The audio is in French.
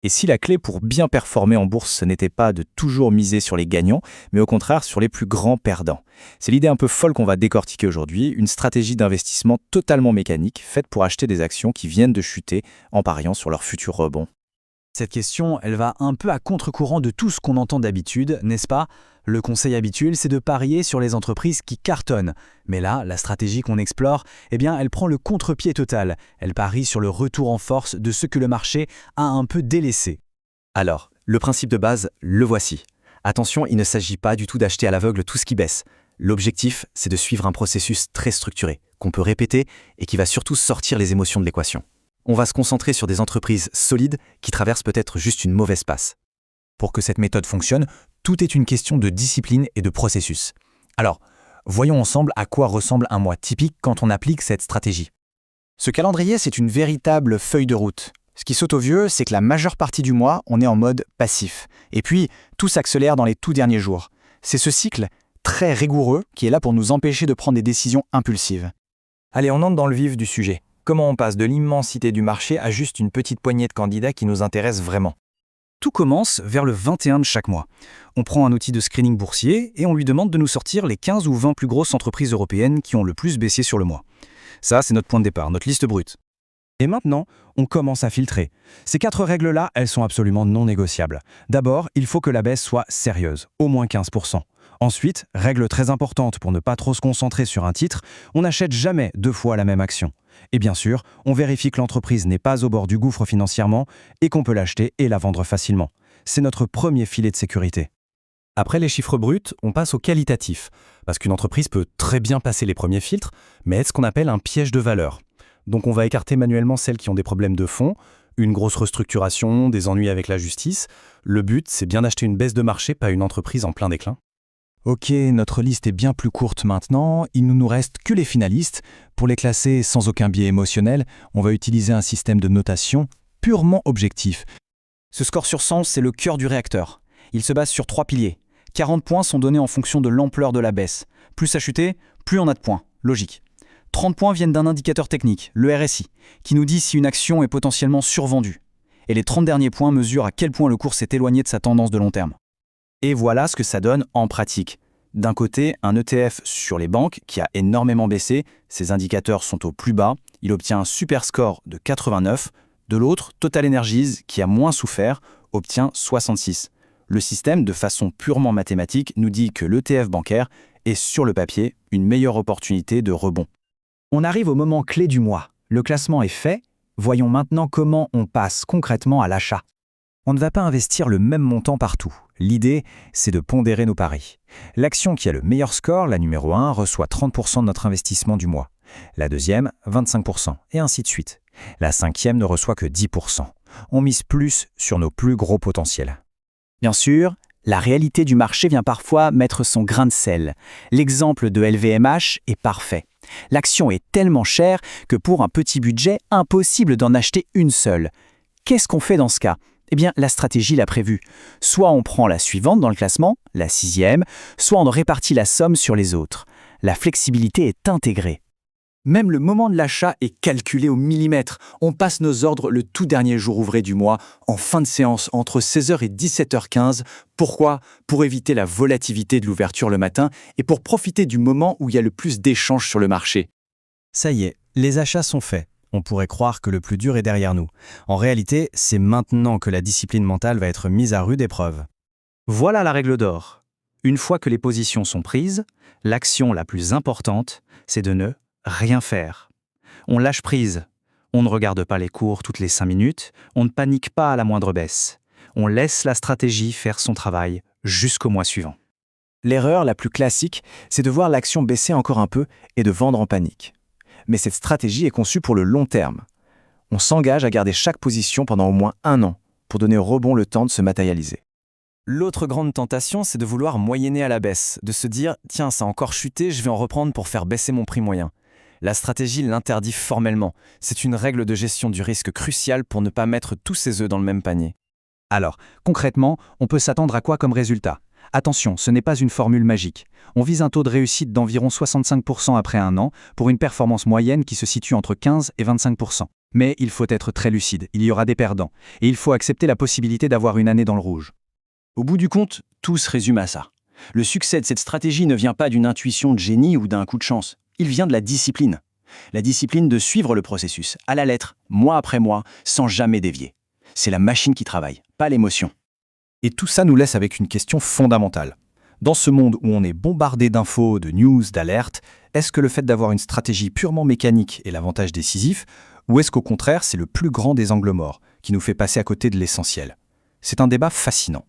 Et si la clé pour bien performer en bourse, ce n'était pas de toujours miser sur les gagnants, mais au contraire sur les plus grands perdants. C'est l'idée un peu folle qu'on va décortiquer aujourd'hui, une stratégie d'investissement totalement mécanique, faite pour acheter des actions qui viennent de chuter en pariant sur leur futur rebond. Cette question, elle va un peu à contre-courant de tout ce qu'on entend d'habitude, n'est-ce pas? Le conseil habituel, c'est de parier sur les entreprises qui cartonnent. Mais là, la stratégie qu'on explore, elle prend le contre-pied total. Elle parie sur le retour en force de ce que le marché a un peu délaissé. Alors, le principe de base, le voici. Attention, il ne s'agit pas du tout d'acheter à l'aveugle tout ce qui baisse. L'objectif, c'est de suivre un processus très structuré, qu'on peut répéter et qui va surtout sortir les émotions de l'équation. On va se concentrer sur des entreprises solides qui traversent peut-être juste une mauvaise passe. Pour que cette méthode fonctionne, tout est une question de discipline et de processus. Alors, voyons ensemble à quoi ressemble un mois typique quand on applique cette stratégie. Ce calendrier, c'est une véritable feuille de route. Ce qui saute aux yeux, c'est que la majeure partie du mois, on est en mode passif. Et puis, tout s'accélère dans les tout derniers jours. C'est ce cycle très rigoureux qui est là pour nous empêcher de prendre des décisions impulsives. Allez, on entre dans le vif du sujet. Comment on passe de l'immensité du marché à juste une petite poignée de candidats qui nous intéressent vraiment? Tout commence vers le 21 de chaque mois. On prend un outil de screening boursier et on lui demande de nous sortir les 15 ou 20 plus grosses entreprises européennes qui ont le plus baissé sur le mois. Ça, c'est notre point de départ, notre liste brute. Et maintenant, on commence à filtrer. Ces 4 règles-là, elles sont absolument non négociables. D'abord, il faut que la baisse soit sérieuse, au moins 15%. Ensuite, règle très importante pour ne pas trop se concentrer sur un titre, on n'achète jamais 2 fois la même action. Et bien sûr, on vérifie que l'entreprise n'est pas au bord du gouffre financièrement et qu'on peut l'acheter et la vendre facilement. C'est notre premier filet de sécurité. Après les chiffres bruts, on passe au qualitatif, parce qu'une entreprise peut très bien passer les premiers filtres, mais être ce qu'on appelle un piège de valeur. Donc on va écarter manuellement celles qui ont des problèmes de fond, une grosse restructuration, des ennuis avec la justice. Le but, c'est bien d'acheter une baisse de marché, pas une entreprise en plein déclin. Ok, notre liste est bien plus courte maintenant, il ne nous reste que les finalistes. Pour les classer sans aucun biais émotionnel, on va utiliser un système de notation purement objectif. Ce score sur 100, c'est le cœur du réacteur. Il se base sur 3 piliers. 40 points sont donnés en fonction de l'ampleur de la baisse. Plus ça chutait, plus on a de points. Logique. 30 points viennent d'un indicateur technique, le RSI, qui nous dit si une action est potentiellement survendue. Et les 30 derniers points mesurent à quel point le cours s'est éloigné de sa tendance de long terme. Et voilà ce que ça donne en pratique. D'un côté, un ETF sur les banques qui a énormément baissé, ses indicateurs sont au plus bas, il obtient un super score de 89. De l'autre, Total Energies, qui a moins souffert, obtient 66. Le système, de façon purement mathématique, nous dit que l'ETF bancaire est sur le papier une meilleure opportunité de rebond. On arrive au moment clé du mois. Le classement est fait. Voyons maintenant comment on passe concrètement à l'achat. On ne va pas investir le même montant partout. L'idée, c'est de pondérer nos paris. L'action qui a le meilleur score, la numéro 1, reçoit 30% de notre investissement du mois. La deuxième, 25%, et ainsi de suite. La cinquième ne reçoit que 10%. On mise plus sur nos plus gros potentiels. Bien sûr, la réalité du marché vient parfois mettre son grain de sel. L'exemple de LVMH est parfait. L'action est tellement chère que pour un petit budget, impossible d'en acheter une seule. Qu'est-ce qu'on fait dans ce cas ? Eh bien, la stratégie l'a prévu. Soit on prend la suivante dans le classement, la 6e, soit on répartit la somme sur les autres. La flexibilité est intégrée. Même le moment de l'achat est calculé au millimètre. On passe nos ordres le tout dernier jour ouvré du mois, en fin de séance entre 16h et 17h15. Pourquoi ? Pour éviter la volatilité de l'ouverture le matin et pour profiter du moment où il y a le plus d'échanges sur le marché. Ça y est, les achats sont faits. On pourrait croire que le plus dur est derrière nous. En réalité, c'est maintenant que la discipline mentale va être mise à rude épreuve. Voilà la règle d'or. Une fois que les positions sont prises, l'action la plus importante, c'est de ne rien faire. On lâche prise. On ne regarde pas les cours toutes les 5 minutes. On ne panique pas à la moindre baisse. On laisse la stratégie faire son travail jusqu'au mois suivant. L'erreur la plus classique, c'est de voir l'action baisser encore un peu et de vendre en panique. Mais cette stratégie est conçue pour le long terme. On s'engage à garder chaque position pendant au moins 1 an pour donner au rebond le temps de se matérialiser. L'autre grande tentation, c'est de vouloir moyenner à la baisse, de se dire « Tiens, ça a encore chuté, je vais en reprendre pour faire baisser mon prix moyen ». La stratégie l'interdit formellement. C'est une règle de gestion du risque cruciale pour ne pas mettre tous ses œufs dans le même panier. Alors, concrètement, on peut s'attendre à quoi comme résultat ? Attention, ce n'est pas une formule magique. On vise un taux de réussite d'environ 65% après 1 an pour une performance moyenne qui se situe entre 15 et 25%. Mais il faut être très lucide, il y aura des perdants, et il faut accepter la possibilité d'avoir une année dans le rouge. Au bout du compte, tout se résume à ça. Le succès de cette stratégie ne vient pas d'une intuition de génie ou d'un coup de chance. Il vient de la discipline. La discipline de suivre le processus, à la lettre, mois après mois, sans jamais dévier. C'est la machine qui travaille, pas l'émotion. Et tout ça nous laisse avec une question fondamentale. Dans ce monde où on est bombardé d'infos, de news, d'alertes, est-ce que le fait d'avoir une stratégie purement mécanique est l'avantage décisif, ou est-ce qu'au contraire c'est le plus grand des angles morts, qui nous fait passer à côté de l'essentiel? C'est un débat fascinant.